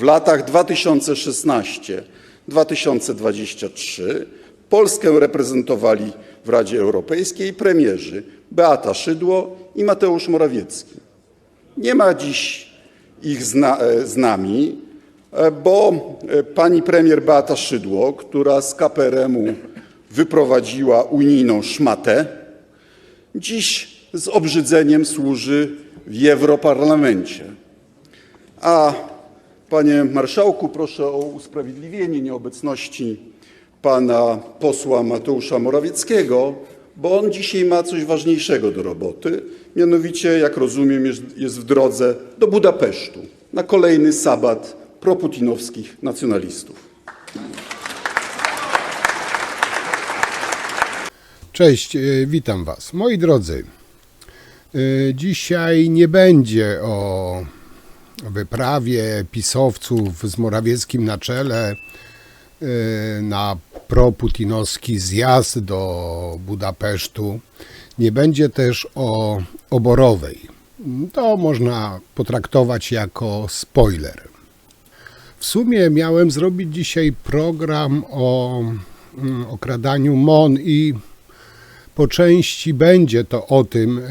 latach 2016-2023 Polskę reprezentowali w Radzie Europejskiej premierzy Beata Szydło i Mateusz Morawiecki. Nie ma dziś ich z nami, bo pani premier Beata Szydło, która z KPRM-u wyprowadziła unijną szmatę, dziś z obrzydzeniem służy w Europarlamencie. A panie marszałku, proszę o usprawiedliwienie nieobecności pana posła Mateusza Morawieckiego, bo on dzisiaj ma coś ważniejszego do roboty, mianowicie, jak rozumiem, jest w drodze do Budapesztu na kolejny sabat proputinowskich nacjonalistów. Cześć, witam Was. Moi drodzy, dzisiaj nie będzie o wyprawie pisowców z Morawieckim na czele na proputinowski zjazd do Budapesztu. Nie będzie też o Oborowej. To można potraktować jako spoiler. W sumie miałem zrobić dzisiaj program o okradaniu MON i po części będzie to o tym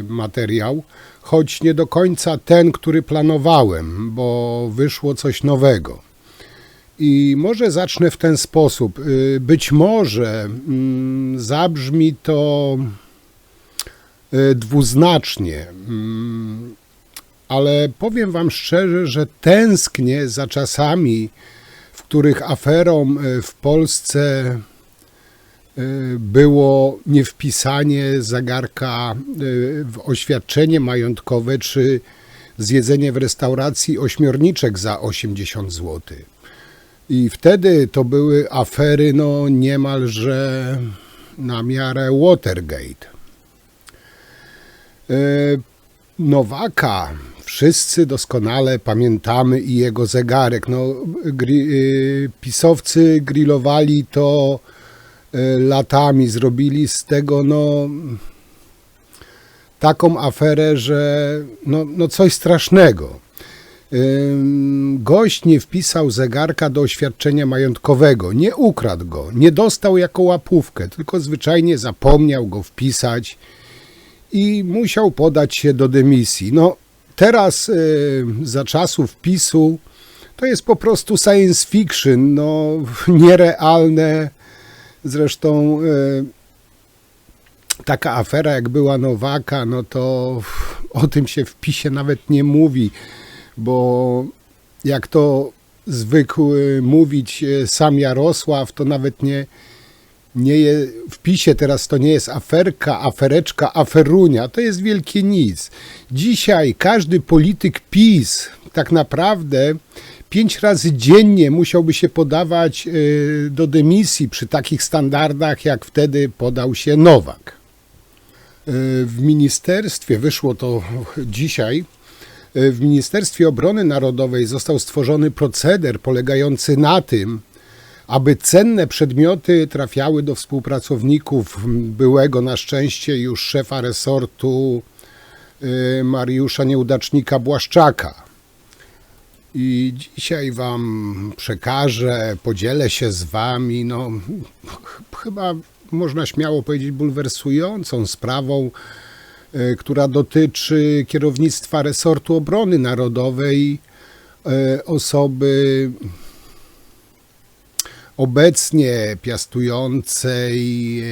materiał, choć nie do końca ten, który planowałem, bo wyszło coś nowego. I może zacznę w ten sposób. Być może zabrzmi to dwuznacznie, ale powiem Wam szczerze, że tęsknię za czasami, w których aferą w Polsce było nie wpisanie zegarka w oświadczenie majątkowe czy zjedzenie w restauracji ośmiorniczek za 80 zł. I wtedy to były afery niemalże na miarę Watergate. Nowaka wszyscy doskonale pamiętamy i jego zegarek. Pisowcy grillowali to latami, zrobili z tego taką aferę, że coś strasznego. Gość nie wpisał zegarka do oświadczenia majątkowego, nie ukradł go, nie dostał jako łapówkę, tylko zwyczajnie zapomniał go wpisać i musiał podać się do dymisji. Teraz za czasów PiS-u to jest po prostu science fiction, nierealne. Zresztą taka afera jak była Nowaka, to o tym się w PiS-ie nawet nie mówi, bo jak to zwykł mówić sam Jarosław, to nawet w PiS-ie teraz to nie jest aferka, afereczka, aferunia, to jest wielkie nic. Dzisiaj każdy polityk PiS tak naprawdę 5 razy dziennie musiałby się podawać do dymisji przy takich standardach, jak wtedy podał się Nowak. W ministerstwie, wyszło to dzisiaj, w Ministerstwie Obrony Narodowej został stworzony proceder polegający na tym, aby cenne przedmioty trafiały do współpracowników byłego na szczęście już szefa resortu Mariusza Nieudacznika Błaszczaka. I dzisiaj Wam przekażę, podzielę się z Wami, chyba można śmiało powiedzieć bulwersującą sprawą, która dotyczy kierownictwa resortu obrony narodowej, osoby obecnie piastującej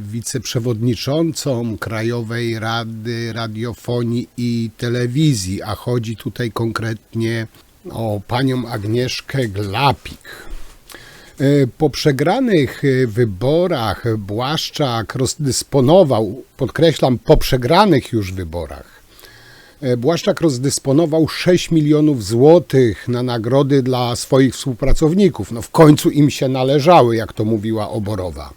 wiceprzewodniczącą Krajowej Rady Radiofonii i Telewizji, a chodzi tutaj konkretnie o panią Agnieszkę Glapik. Po przegranych wyborach Błaszczak rozdysponował, podkreślam, po przegranych już wyborach, Błaszczak rozdysponował 6 milionów złotych na nagrody dla swoich współpracowników. W końcu im się należały, jak to mówiła Oborowa.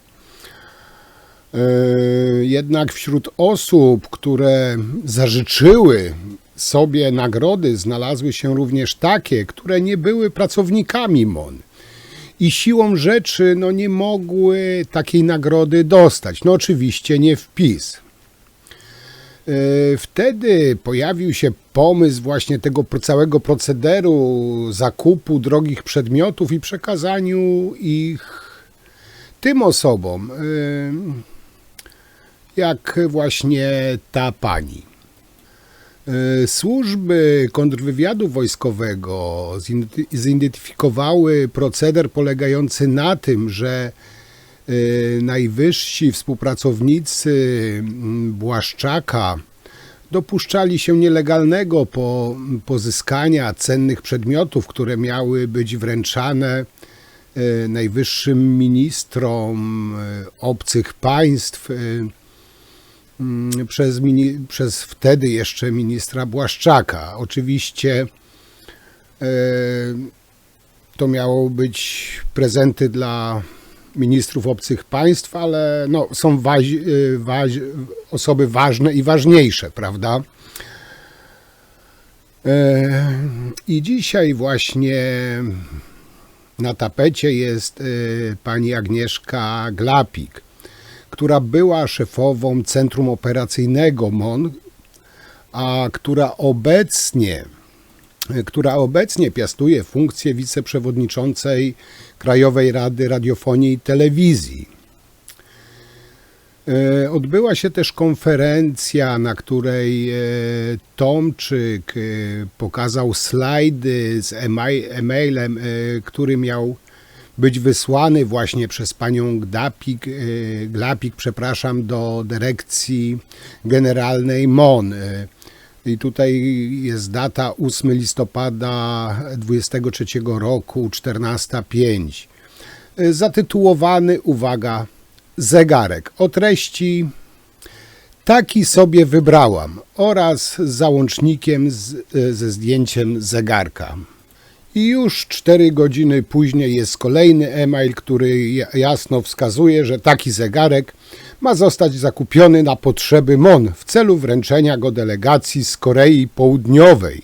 Jednak wśród osób, które zażyczyły sobie nagrody, znalazły się również takie, które nie były pracownikami MON i siłą rzeczy nie mogły takiej nagrody dostać. Oczywiście nie w PiS. Wtedy pojawił się pomysł właśnie tego całego procederu zakupu drogich przedmiotów i przekazaniu ich tym osobom, jak właśnie ta pani. Służby kontrwywiadu wojskowego zidentyfikowały proceder polegający na tym, że najwyżsi współpracownicy Błaszczaka dopuszczali się nielegalnego pozyskania cennych przedmiotów, które miały być wręczane najwyższym ministrom obcych państw przez wtedy jeszcze ministra Błaszczaka. Oczywiście to miało być prezenty dla ministrów obcych państw, ale no, są osoby ważne i ważniejsze, prawda? I dzisiaj właśnie na tapecie jest pani Agnieszka Glapik, która była szefową Centrum Operacyjnego MON, a która obecnie piastuje funkcję wiceprzewodniczącej Krajowej Rady Radiofonii i Telewizji. Odbyła się też konferencja, na której Tomczyk pokazał slajdy z e-mailem, który miał być wysłany właśnie przez panią Glapik, do dyrekcji generalnej MON. I tutaj jest data 8 listopada 23 roku, 14:05. Zatytułowany, uwaga, zegarek o treści "Taki sobie wybrałam" oraz z załącznikiem ze zdjęciem zegarka. I już 4 godziny później jest kolejny e-mail, który jasno wskazuje, że taki zegarek ma zostać zakupiony na potrzeby MON w celu wręczenia go delegacji z Korei Południowej.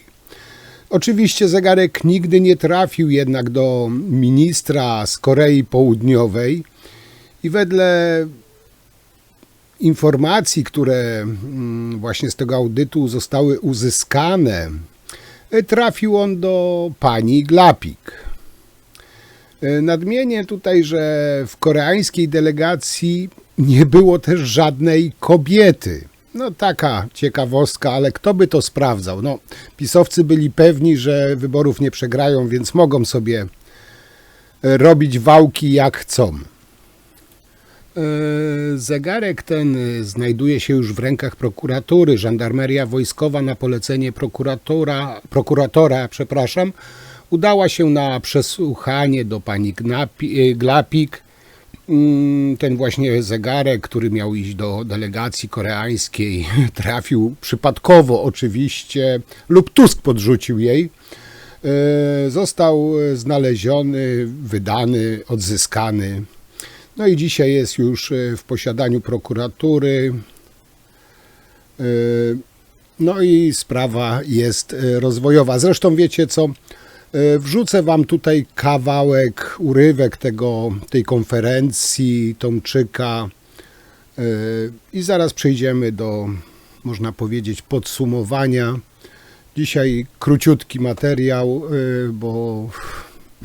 Oczywiście zegarek nigdy nie trafił jednak do ministra z Korei Południowej i wedle informacji, które właśnie z tego audytu zostały uzyskane, trafił on do pani Glapik. Nadmienię tutaj, że w koreańskiej delegacji nie było też żadnej kobiety. No taka ciekawostka, ale kto by to sprawdzał? No, pisowcy byli pewni, że wyborów nie przegrają, więc mogą sobie robić wałki jak chcą. Zegarek ten znajduje się już w rękach prokuratury. Żandarmeria wojskowa na polecenie prokuratora, udała się na przesłuchanie do pani Glapik. Ten właśnie zegarek, który miał iść do delegacji koreańskiej, trafił przypadkowo oczywiście, lub Tusk podrzucił jej. Został znaleziony, wydany, odzyskany. No i dzisiaj jest już w posiadaniu prokuratury. No i sprawa jest rozwojowa. Zresztą wiecie co? Wrzucę wam tutaj kawałek, urywek tej konferencji Tomczyka i zaraz przejdziemy do, można powiedzieć, podsumowania. Dzisiaj króciutki materiał, bo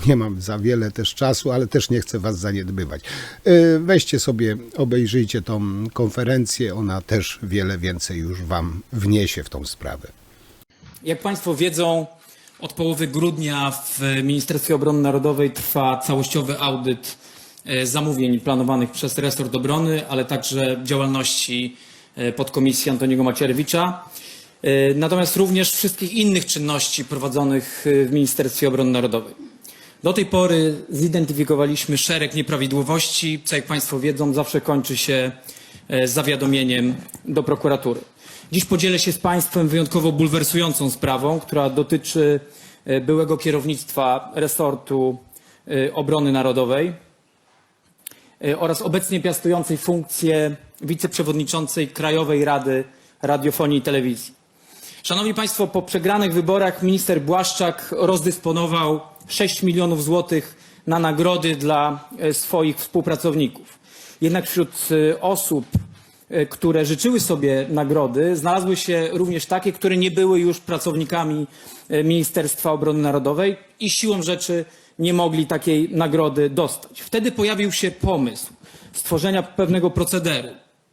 nie mam za wiele też czasu, ale też nie chcę was zaniedbywać. Weźcie sobie, obejrzyjcie tą konferencję, ona też wiele więcej już wam wniesie w tą sprawę. Jak państwo wiedzą, od połowy grudnia w Ministerstwie Obrony Narodowej trwa całościowy audyt zamówień planowanych przez resort obrony, ale także działalności podkomisji Antoniego Macierewicza. Natomiast również wszystkich innych czynności prowadzonych w Ministerstwie Obrony Narodowej. Do tej pory zidentyfikowaliśmy szereg nieprawidłowości, co jak państwo wiedzą zawsze kończy się zawiadomieniem do prokuratury. Dziś podzielę się z państwem wyjątkowo bulwersującą sprawą, która dotyczy byłego kierownictwa resortu obrony narodowej oraz obecnie piastującej funkcję wiceprzewodniczącej Krajowej Rady Radiofonii i Telewizji. Szanowni państwo, po przegranych wyborach minister Błaszczak rozdysponował 6 milionów złotych na nagrody dla swoich współpracowników. Jednak wśród osób które życzyły sobie nagrody, znalazły się również takie, które nie były już pracownikami Ministerstwa Obrony Narodowej i siłą rzeczy nie mogli takiej nagrody dostać. Wtedy pojawił się pomysł stworzenia pewnego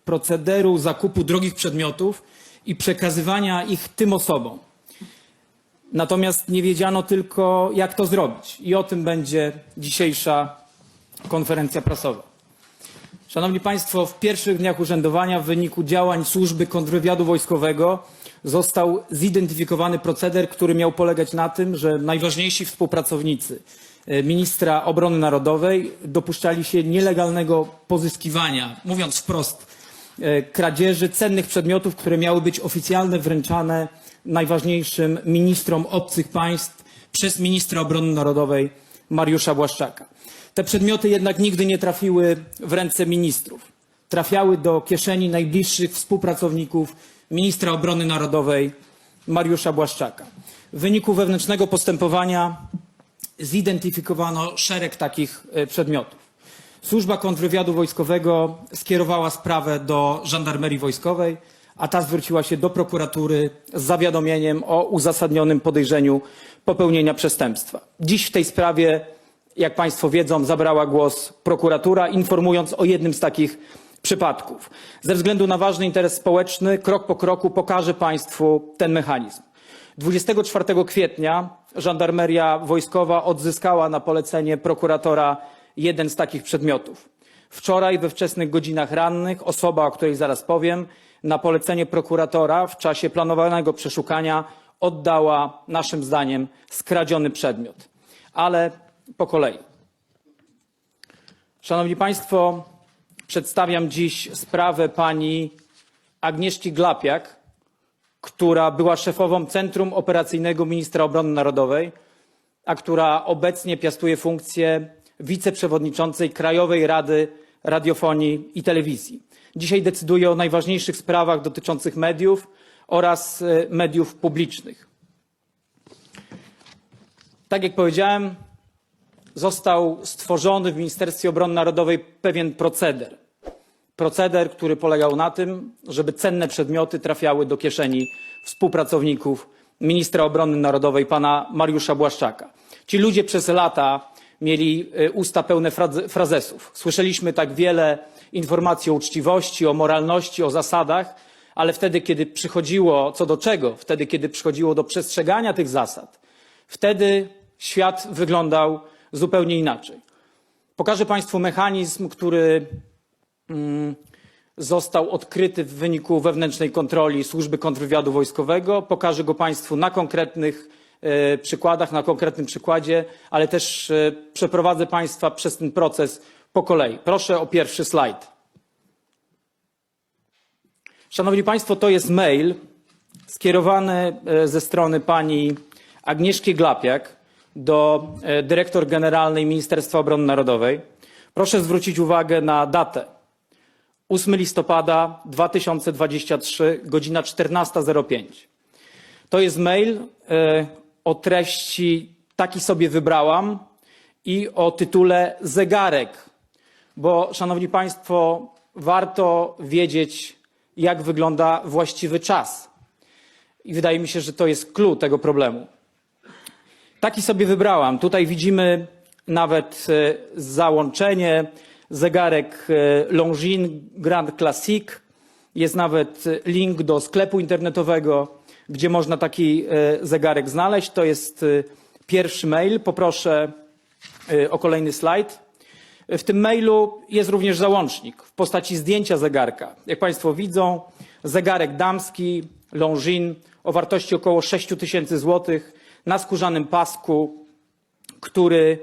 procederu zakupu drogich przedmiotów i przekazywania ich tym osobom. Natomiast nie wiedziano tylko, jak to zrobić. I o tym będzie dzisiejsza konferencja prasowa. Szanowni Państwo, w pierwszych dniach urzędowania w wyniku działań służby kontrwywiadu wojskowego został zidentyfikowany proceder, który miał polegać na tym, że najważniejsi współpracownicy ministra obrony narodowej dopuszczali się nielegalnego pozyskiwania, mówiąc wprost, kradzieży cennych przedmiotów, które miały być oficjalnie wręczane najważniejszym ministrom obcych państw przez ministra obrony narodowej Mariusza Błaszczaka. Te przedmioty jednak nigdy nie trafiły w ręce ministrów. Trafiały do kieszeni najbliższych współpracowników ministra obrony narodowej Mariusza Błaszczaka. W wyniku wewnętrznego postępowania zidentyfikowano szereg takich przedmiotów. Służba kontrwywiadu wojskowego skierowała sprawę do żandarmerii wojskowej, a ta zwróciła się do prokuratury z zawiadomieniem o uzasadnionym podejrzeniu popełnienia przestępstwa. Dziś w tej sprawie, jak Państwo wiedzą, zabrała głos prokuratura, informując o jednym z takich przypadków. Ze względu na ważny interes społeczny, krok po kroku pokażę Państwu ten mechanizm. 24 kwietnia żandarmeria wojskowa odzyskała na polecenie prokuratora jeden z takich przedmiotów. Wczoraj we wczesnych godzinach rannych osoba, o której zaraz powiem, na polecenie prokuratora w czasie planowanego przeszukania oddała, naszym zdaniem, skradziony przedmiot. Ale po kolei. Szanowni Państwo, przedstawiam dziś sprawę pani Agnieszki Glapiak, która była szefową Centrum Operacyjnego Ministra Obrony Narodowej, a która obecnie piastuje funkcję wiceprzewodniczącej Krajowej Rady Radiofonii i Telewizji. Dzisiaj decyduje o najważniejszych sprawach dotyczących mediów oraz mediów publicznych. Tak jak powiedziałem, został stworzony w Ministerstwie Obrony Narodowej pewien proceder. Proceder, który polegał na tym, żeby cenne przedmioty trafiały do kieszeni współpracowników ministra obrony narodowej, pana Mariusza Błaszczaka. Ci ludzie przez lata mieli usta pełne frazesów. Słyszeliśmy tak wiele informacji o uczciwości, o moralności, o zasadach, ale wtedy, kiedy przychodziło co do czego, wtedy, kiedy przychodziło do przestrzegania tych zasad, wtedy świat wyglądał zupełnie inaczej. Pokażę Państwu mechanizm, który został odkryty w wyniku wewnętrznej kontroli Służby Kontrwywiadu Wojskowego. Pokażę go Państwu na konkretnych przykładach, na konkretnym przykładzie, ale też przeprowadzę Państwa przez ten proces po kolei. Proszę o pierwszy slajd. Szanowni Państwo, to jest mail skierowany ze strony pani Agnieszki Glapiak do dyrektor generalnej Ministerstwa Obrony Narodowej. Proszę zwrócić uwagę na datę. 8 listopada 2023, godzina 14:05. To jest mail o treści "Taki sobie wybrałam" i o tytule "Zegarek", bo, szanowni Państwo, warto wiedzieć, jak wygląda właściwy czas. I wydaje mi się, że to jest clou tego problemu. Taki sobie wybrałam. Tutaj widzimy nawet załączenie, zegarek Longines Grand Classic. Jest nawet link do sklepu internetowego, gdzie można taki zegarek znaleźć. To jest pierwszy mail. Poproszę o kolejny slajd. W tym mailu jest również załącznik w postaci zdjęcia zegarka. Jak Państwo widzą, zegarek damski Longines o wartości około 6 000 złotych na skórzanym pasku, który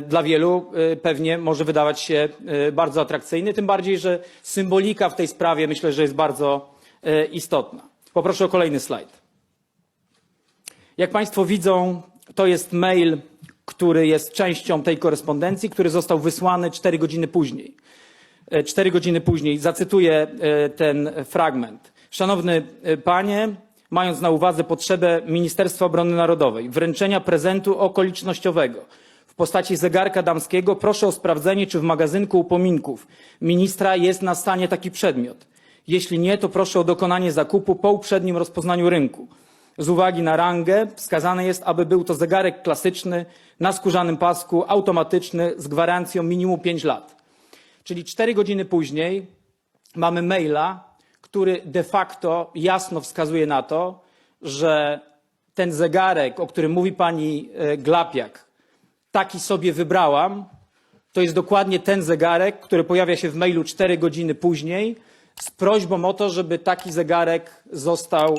dla wielu pewnie może wydawać się bardzo atrakcyjny, tym bardziej, że symbolika w tej sprawie, myślę, że jest bardzo istotna. Poproszę o kolejny slajd. Jak Państwo widzą, to jest mail, który jest częścią tej korespondencji, który został wysłany 4 godziny później. 4 godziny później zacytuję ten fragment. Szanowny Panie, mając na uwadze potrzebę Ministerstwa Obrony Narodowej, wręczenia prezentu okolicznościowego w postaci zegarka damskiego, proszę o sprawdzenie, czy w magazynku upominków ministra jest na stanie taki przedmiot. Jeśli nie, to proszę o dokonanie zakupu po uprzednim rozpoznaniu rynku. Z uwagi na rangę wskazane jest, aby był to zegarek klasyczny na skórzanym pasku, automatyczny z gwarancją minimum 5 lat. Czyli 4 godziny później mamy maila, który de facto jasno wskazuje na to, że ten zegarek, o którym mówi pani Glapiak, taki sobie wybrałam, to jest dokładnie ten zegarek, który pojawia się w mailu 4 godziny później z prośbą o to, żeby taki zegarek został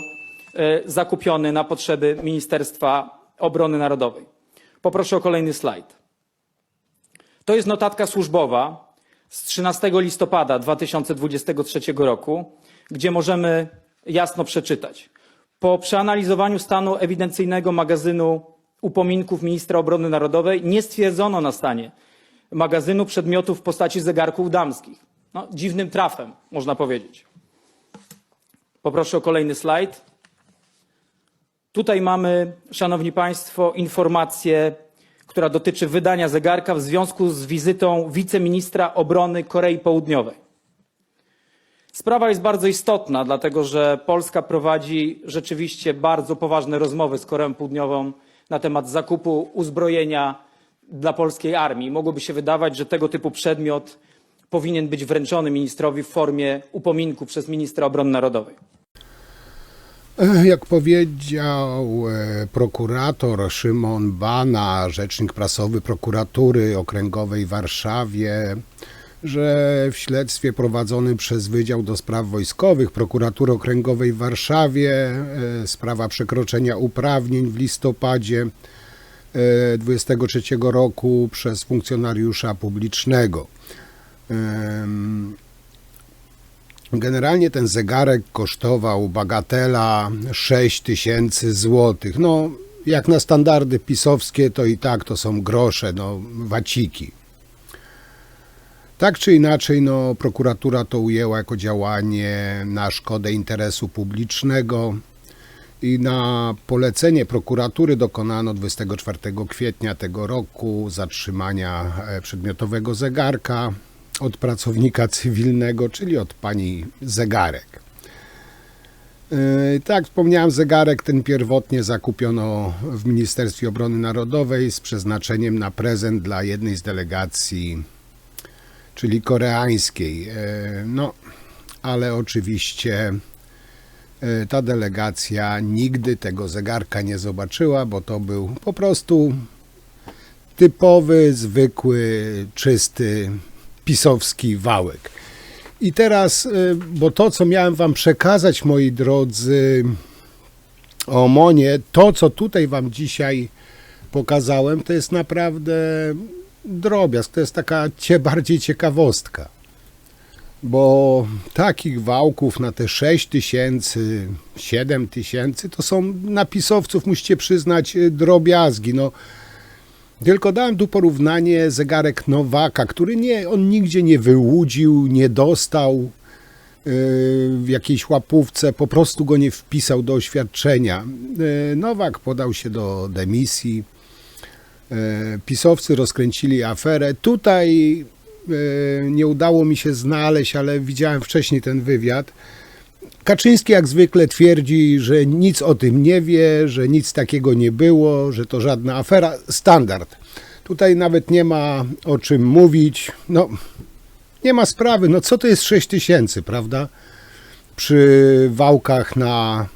zakupiony na potrzeby Ministerstwa Obrony Narodowej. Poproszę o kolejny slajd. To jest notatka służbowa z 13 listopada 2023 roku, gdzie możemy jasno przeczytać. Po przeanalizowaniu stanu ewidencyjnego magazynu upominków Ministra Obrony Narodowej nie stwierdzono na stanie magazynu przedmiotów w postaci zegarków damskich. No, dziwnym trafem, można powiedzieć. Poproszę o kolejny slajd. Tutaj mamy, szanowni państwo, informację, która dotyczy wydania zegarka w związku z wizytą wiceministra obrony Korei Południowej. Sprawa jest bardzo istotna, dlatego że Polska prowadzi rzeczywiście bardzo poważne rozmowy z Koreą Południową na temat zakupu uzbrojenia dla polskiej armii. Mogłoby się wydawać, że tego typu przedmiot powinien być wręczony ministrowi w formie upominku przez ministra obrony narodowej. Jak powiedział prokurator Szymon Bana, rzecznik prasowy Prokuratury Okręgowej w Warszawie, że w śledztwie prowadzonym przez Wydział do Spraw Wojskowych Prokuratury Okręgowej w Warszawie sprawa przekroczenia uprawnień w listopadzie 23 roku przez funkcjonariusza publicznego. Generalnie ten zegarek kosztował bagatela 6000 złotych. No, jak na standardy pisowskie, to i tak to są grosze, no, waciki. Tak czy inaczej, no, prokuratura to ujęła jako działanie na szkodę interesu publicznego i na polecenie prokuratury dokonano 24 kwietnia tego roku zatrzymania przedmiotowego zegarka od pracownika cywilnego, czyli od pani Zegarek. Tak jak wspomniałem, zegarek ten pierwotnie zakupiono w Ministerstwie Obrony Narodowej z przeznaczeniem na prezent dla jednej z delegacji, czyli koreańskiej. No, ale oczywiście ta delegacja nigdy tego zegarka nie zobaczyła, bo to był po prostu typowy, zwykły, czysty, pisowski wałek. I teraz, bo to, co miałem wam przekazać, moi drodzy, o MON-ie, to, co tutaj wam dzisiaj pokazałem, to jest naprawdę drobiazg, to jest taka bardziej ciekawostka. Bo takich wałków na te 6000, 7000 to są na pisowców, musicie przyznać, drobiazgi. No, tylko dałem tu porównanie zegarek Nowaka, który on nigdzie nie wyłudził, nie dostał w jakiejś łapówce, po prostu go nie wpisał do oświadczenia. Nowak podał się do dymisji, pisowcy rozkręcili aferę. Tutaj nie udało mi się znaleźć, ale widziałem wcześniej ten wywiad. Kaczyński jak zwykle twierdzi, że nic o tym nie wie, że nic takiego nie było, że to żadna afera. Standard. Tutaj nawet nie ma o czym mówić. No, nie ma sprawy. No co to jest 6000, prawda? Przy wałkach na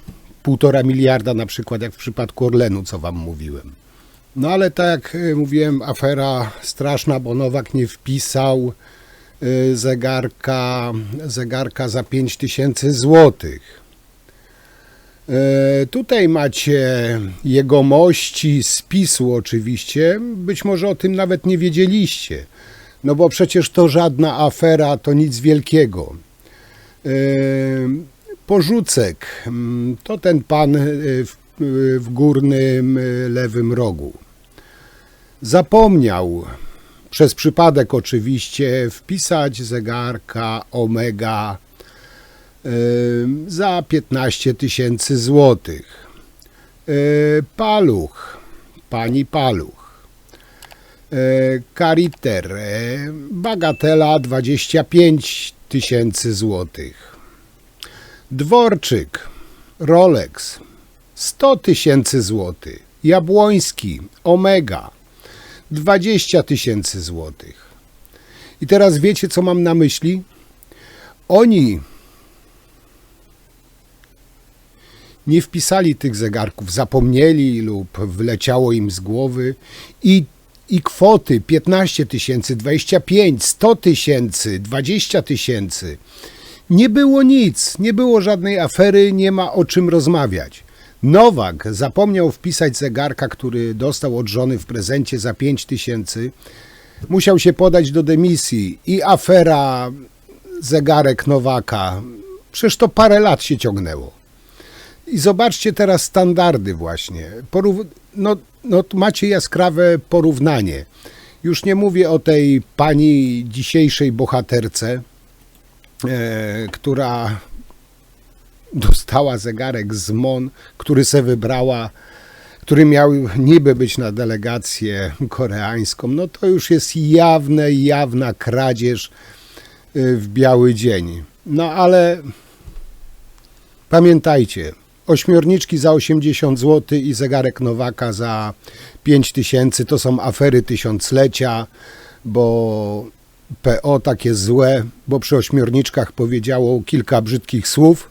1,5 miliarda na przykład, jak w przypadku Orlenu, co wam mówiłem. No ale tak jak mówiłem, afera straszna, bo Nowak nie wpisał zegarka za 5000 złotych. Tutaj macie jegomości z PiS-u oczywiście, być może o tym nawet nie wiedzieliście, no bo przecież to żadna afera, to nic wielkiego. Porzucek, to ten pan w górnym lewym rogu. Zapomniał, przez przypadek oczywiście, wpisać zegarka Omega za 15 000 złotych. Paluch, pani Paluch. Kariter, bagatela 25 000 złotych. Dworczyk, Rolex, 100 000 złotych. Jabłoński, Omega, 20 000 złotych. I teraz wiecie, co mam na myśli? Oni nie wpisali tych zegarków, zapomnieli lub wyleciało im z głowy i kwoty 15 000, 25, 100 000, 20 000. Nie było nic, nie było żadnej afery, nie ma o czym rozmawiać. Nowak zapomniał wpisać zegarka, który dostał od żony w prezencie za 5 000. Musiał się podać do dymisji i afera zegarek Nowaka. Przecież to parę lat się ciągnęło. I zobaczcie teraz standardy właśnie. Macie jaskrawe porównanie. Już nie mówię o tej pani dzisiejszej bohaterce, która dostała zegarek z MON, który se wybrała, który miał niby być na delegację koreańską. No to już jest jawna kradzież w biały dzień. No ale pamiętajcie, ośmiorniczki za 80 zł i zegarek Nowaka za 5 000 to są afery tysiąclecia, bo PO takie złe, bo przy ośmiorniczkach powiedziało kilka brzydkich słów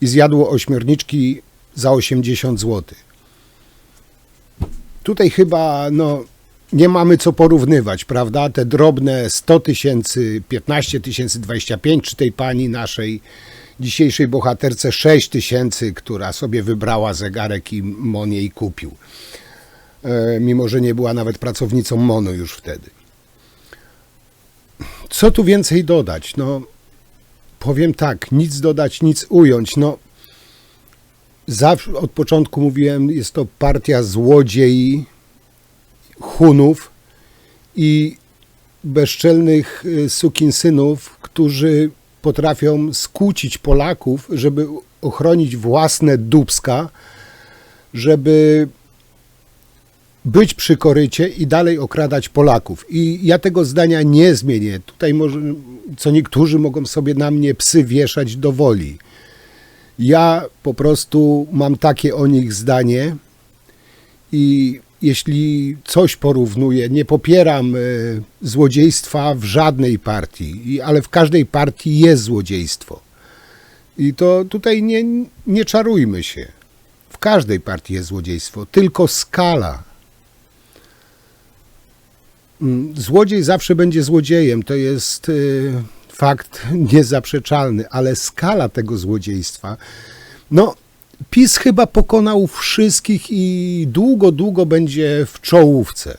i zjadło ośmiorniczki za 80 zł. Tutaj chyba nie mamy co porównywać, prawda? Te drobne 100 000, 15 000, 25 czy tej pani naszej dzisiejszej bohaterce 6 000, która sobie wybrała zegarek i MON jej kupił. Mimo że nie była nawet pracownicą MON-u już wtedy. Co tu więcej dodać? Powiem tak, nic dodać, nic ująć. Zawsze od początku mówiłem, jest to partia złodziei, Hunów i bezczelnych sukinsynów, którzy potrafią skłócić Polaków, żeby ochronić własne dupska, żeby być przy korycie i dalej okradać Polaków. I ja tego zdania nie zmienię. Tutaj może, co niektórzy mogą sobie na mnie psy wieszać do woli. Ja po prostu mam takie o nich zdanie i jeśli coś porównuję, nie popieram złodziejstwa w żadnej partii, ale w każdej partii jest złodziejstwo. I to tutaj nie czarujmy się. W każdej partii jest złodziejstwo, tylko skala. Złodziej zawsze będzie złodziejem, to jest fakt niezaprzeczalny, ale skala tego złodziejstwa, PiS chyba pokonał wszystkich i długo będzie w czołówce.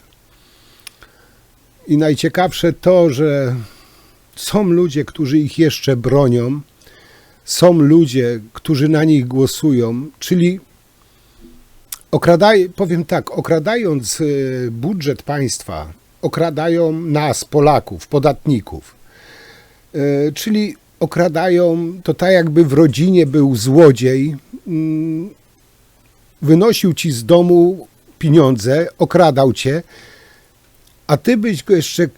I najciekawsze to, że są ludzie, którzy ich jeszcze bronią, są ludzie, którzy na nich głosują, czyli okradając budżet państwa, okradają nas, Polaków, podatników, czyli okradają, to tak jakby w rodzinie był złodziej, wynosił ci z domu pieniądze, okradał cię, a ty byś go jeszcze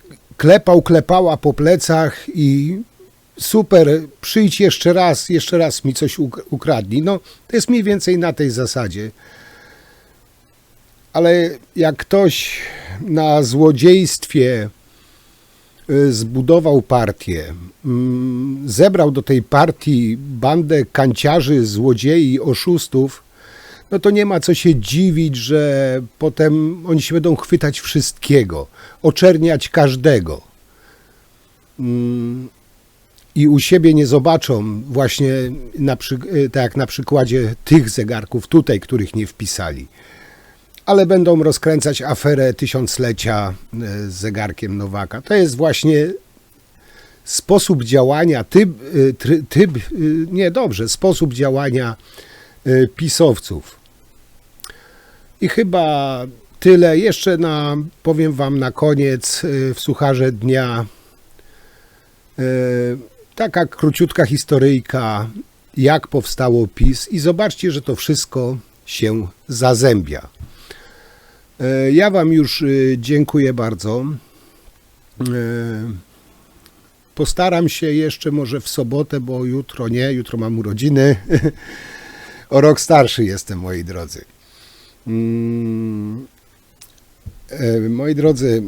klepała po plecach i super, przyjdź jeszcze raz mi coś ukradnij. To jest mniej więcej na tej zasadzie. Ale jak ktoś na złodziejstwie zbudował partię, zebrał do tej partii bandę kanciarzy, złodziei, oszustów, to nie ma co się dziwić, że potem oni się będą chwytać wszystkiego, oczerniać każdego. I u siebie nie zobaczą właśnie, tak jak na przykładzie tych zegarków tutaj, których nie wpisali. Ale będą rozkręcać aferę tysiąclecia z zegarkiem Nowaka. To jest właśnie sposób działania, sposób działania pisowców. I chyba tyle. Jeszcze powiem wam na koniec w sucharze dnia taka króciutka historyjka, jak powstało PiS i zobaczcie, że to wszystko się zazębia. Ja wam już dziękuję bardzo. Postaram się jeszcze może w sobotę, bo jutro nie, jutro mam urodziny. O rok starszy jestem, moi drodzy. Moi drodzy,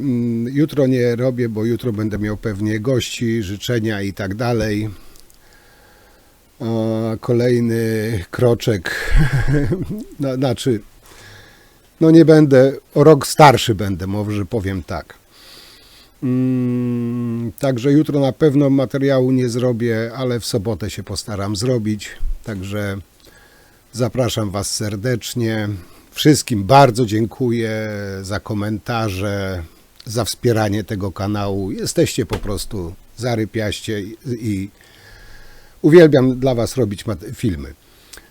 jutro nie robię, bo jutro będę miał pewnie gości, życzenia i tak dalej. Kolejny kroczek, no nie będę, o rok starszy będę, może powiem tak. Także jutro na pewno materiału nie zrobię, ale w sobotę się postaram zrobić. Także zapraszam Was serdecznie. Wszystkim bardzo dziękuję za komentarze, za wspieranie tego kanału. Jesteście po prostu zarypiaście i uwielbiam dla Was robić filmy.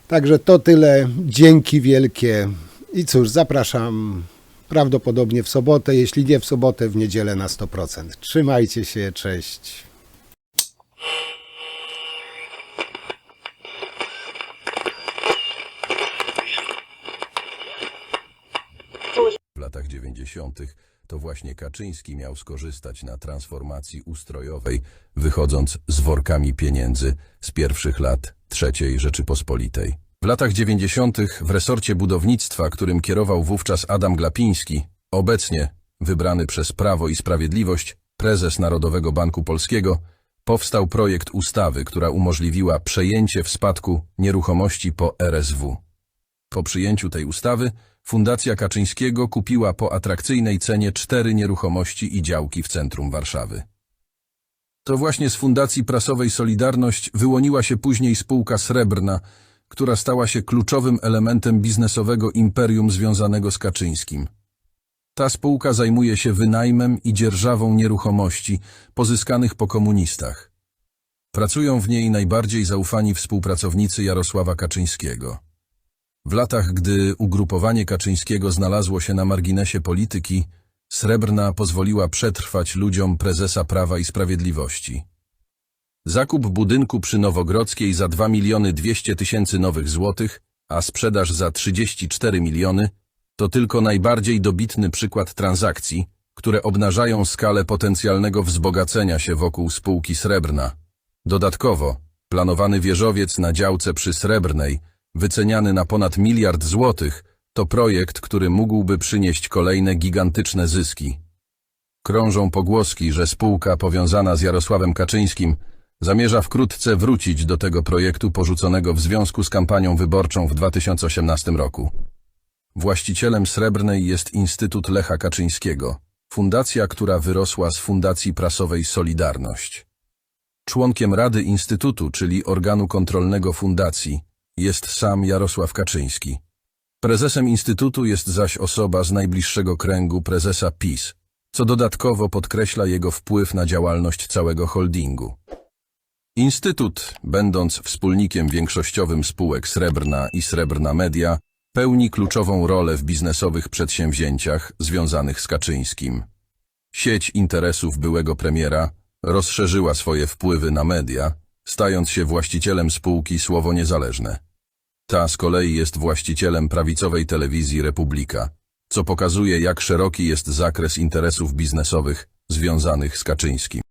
Także to tyle. Dzięki wielkie. I cóż, zapraszam prawdopodobnie w sobotę, jeśli nie w sobotę, w niedzielę na 100%. Trzymajcie się, cześć. W latach 90. to właśnie Kaczyński miał skorzystać na transformacji ustrojowej, wychodząc z workami pieniędzy z pierwszych lat III Rzeczypospolitej. W latach 90. w resorcie budownictwa, którym kierował wówczas Adam Glapiński, obecnie wybrany przez Prawo i Sprawiedliwość prezes Narodowego Banku Polskiego, powstał projekt ustawy, która umożliwiła przejęcie w spadku nieruchomości po RSW. Po przyjęciu tej ustawy Fundacja Kaczyńskiego kupiła po atrakcyjnej cenie 4 nieruchomości i działki w centrum Warszawy. To właśnie z Fundacji Prasowej Solidarność wyłoniła się później spółka Srebrna, która stała się kluczowym elementem biznesowego imperium związanego z Kaczyńskim. Ta spółka zajmuje się wynajmem i dzierżawą nieruchomości pozyskanych po komunistach. Pracują w niej najbardziej zaufani współpracownicy Jarosława Kaczyńskiego. W latach, gdy ugrupowanie Kaczyńskiego znalazło się na marginesie polityki, Srebrna pozwoliła przetrwać ludziom prezesa Prawa i Sprawiedliwości. Zakup budynku przy Nowogrodzkiej za 2 200 000 nowych złotych, a sprzedaż za 34 miliony, to tylko najbardziej dobitny przykład transakcji, które obnażają skalę potencjalnego wzbogacenia się wokół spółki Srebrna. Dodatkowo, planowany wieżowiec na działce przy Srebrnej, wyceniany na ponad 1 miliard złotych, to projekt, który mógłby przynieść kolejne gigantyczne zyski. Krążą pogłoski, że spółka powiązana z Jarosławem Kaczyńskim zamierza wkrótce wrócić do tego projektu porzuconego w związku z kampanią wyborczą w 2018 roku. Właścicielem Srebrnej jest Instytut Lecha Kaczyńskiego, fundacja, która wyrosła z Fundacji Prasowej Solidarność. Członkiem Rady Instytutu, czyli organu kontrolnego fundacji, jest sam Jarosław Kaczyński. Prezesem Instytutu jest zaś osoba z najbliższego kręgu prezesa PiS, co dodatkowo podkreśla jego wpływ na działalność całego holdingu. Instytut, będąc wspólnikiem większościowym spółek Srebrna i Srebrna Media, pełni kluczową rolę w biznesowych przedsięwzięciach związanych z Kaczyńskim. Sieć interesów byłego premiera rozszerzyła swoje wpływy na media, stając się właścicielem spółki Słowo Niezależne. Ta z kolei jest właścicielem prawicowej telewizji Republika, co pokazuje, jak szeroki jest zakres interesów biznesowych związanych z Kaczyńskim.